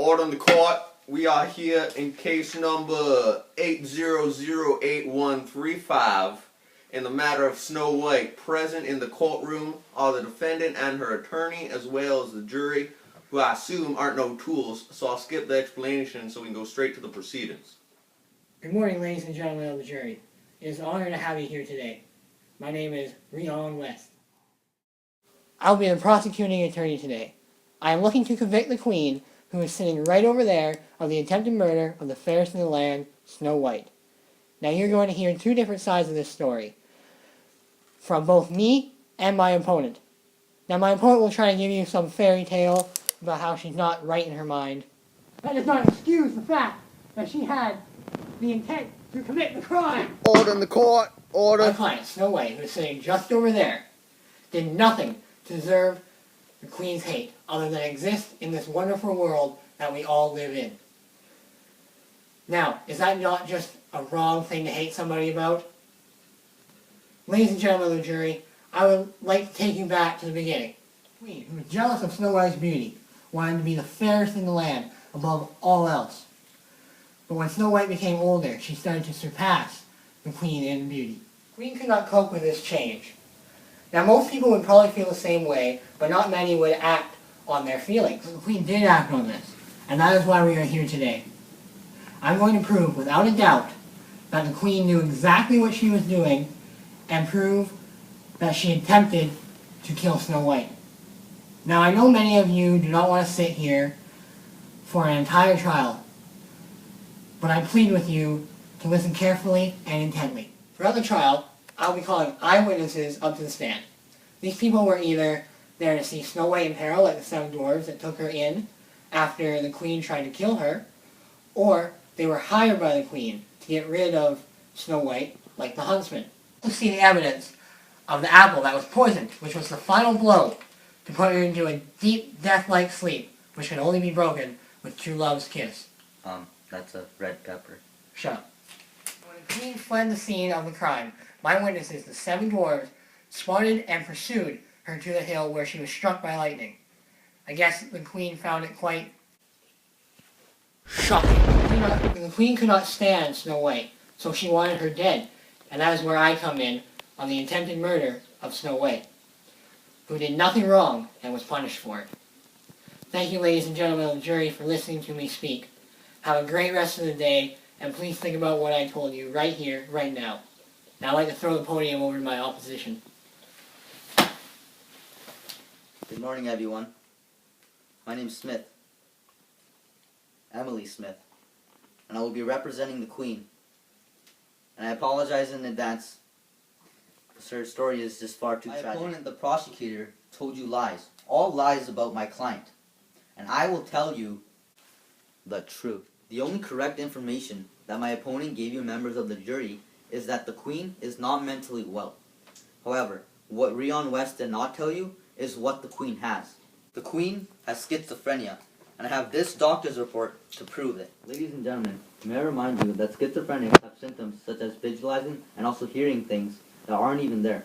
Order in the court. We are here in case number 8008135 in the matter of Snow White. Present in the courtroom are the defendant and her attorney, as well as the jury, who I assume aren't no tools, so I'll skip the explanation so we can go straight to the proceedings. Good morning, ladies and gentlemen of the jury. It is an honor to have you here today. My name is Rion West. I'll be the prosecuting attorney today. I am looking to convict the Queen, who is sitting right over there, of the attempted murder of the fairest in the land, Snow White. Now you're going to hear two different sides of this story, from both me and my opponent. Now my opponent will try to give you some fairy tale about how she's not right in her mind. That does not excuse the fact that she had the intent to commit the crime. Order in the court. Order. My client, Snow White, who is sitting just over there, did nothing to deserve the Queen's hate other than exist in this wonderful world that we all live in. Now, is that not just a wrong thing to hate somebody about? Ladies and gentlemen of the jury, I would like to take you back to the beginning. The Queen, who was jealous of Snow White's beauty, wanted to be the fairest in the land above all else. But when Snow White became older, she started to surpass the Queen in beauty. The Queen could not cope with this change. Now most people would probably feel the same way, but not many would act on their feelings. The Queen did act on this, and that is why we are here today. I'm going to prove without a doubt that the Queen knew exactly what she was doing and prove that she attempted to kill Snow White. Now I know many of you do not want to sit here for an entire trial, but I plead with you to listen carefully and intently. Throughout the trial, I'll be calling eyewitnesses up to the stand. These people were either there to see Snow White in peril, like the seven dwarves that took her in after the Queen tried to kill her, or they were hired by the Queen to get rid of Snow White, like the huntsman. We'll see the evidence of the apple that was poisoned, which was the final blow to put her into a deep, death-like sleep, which can only be broken with true love's kiss. That's a red pepper. Shut up. When the Queen fled the scene of the crime, my witnesses, the seven dwarves, spotted and pursued her to the hill where she was struck by lightning. I guess the Queen found it quite shocking. The Queen could not stand Snow White, so she wanted her dead, and that is where I come in on the attempted murder of Snow White, who did nothing wrong and was punished for it. Thank you, ladies and gentlemen of the jury, for listening to me speak. Have a great rest of the day, and please think about what I told you right here, right now. Now I'd like to throw the podium over to my opposition. Good morning, everyone. My name's Smith. Emily Smith. And I will be representing the Queen. And I apologize in advance, because her story is just far too tragic. My opponent, the prosecutor, told you lies. All lies about my client. And I will tell you the truth. The only correct information that my opponent gave you members of the jury is that the Queen is not mentally well. However, what Rion West did not tell you is what the Queen has. The Queen has schizophrenia, and I have this doctor's report to prove it. Ladies and gentlemen, may I remind you that schizophrenics have symptoms such as visualizing and also hearing things that aren't even there.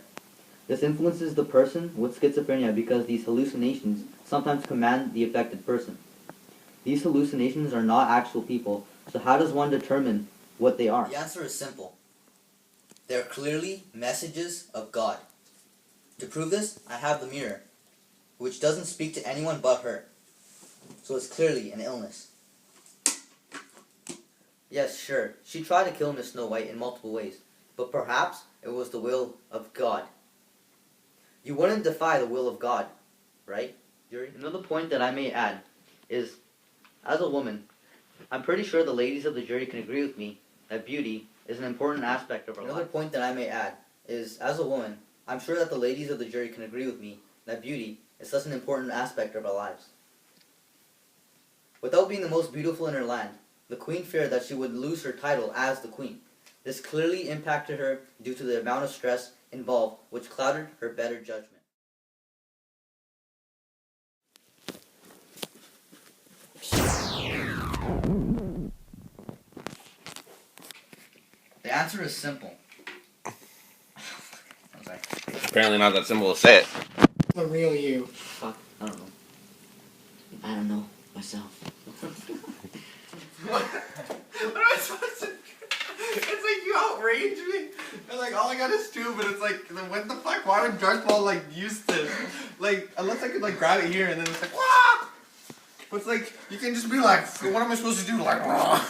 This influences the person with schizophrenia because these hallucinations sometimes command the affected person. These hallucinations are not actual people, so how does one determine what they are? The answer is simple. They're clearly messages of God. To prove this, I have the mirror, which doesn't speak to anyone but her. So it's clearly an illness. Yes, sure, she tried to kill Miss Snow White in multiple ways, but perhaps it was the will of God. You wouldn't defy the will of God, right, Yuri? Another point that I may add is, as a woman, I'm pretty sure the ladies of the jury can agree with me that beauty is an important aspect of our life. Another point that I may add is, as a woman, I'm sure that the ladies of the jury can agree with me that beauty is such an important aspect of our lives. Without being the most beautiful in her land, the Queen feared that she would lose her title as the Queen. This clearly impacted her due to the amount of stress involved, which clouded her better judgment. The answer is simple. I'm sorry. Apparently not that simple to say it. The real you. Fuck, I don't know. I don't know myself. What am I supposed to do? It's like you outrage me, and like all I got is 2, but it's like, what the fuck? Why would Darth Maul like use this? Like, unless I could like grab it here and then it's like, wah! But it's like, you can just be like, what am I supposed to do? Like, wah!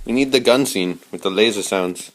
We need the gun scene with the laser sounds.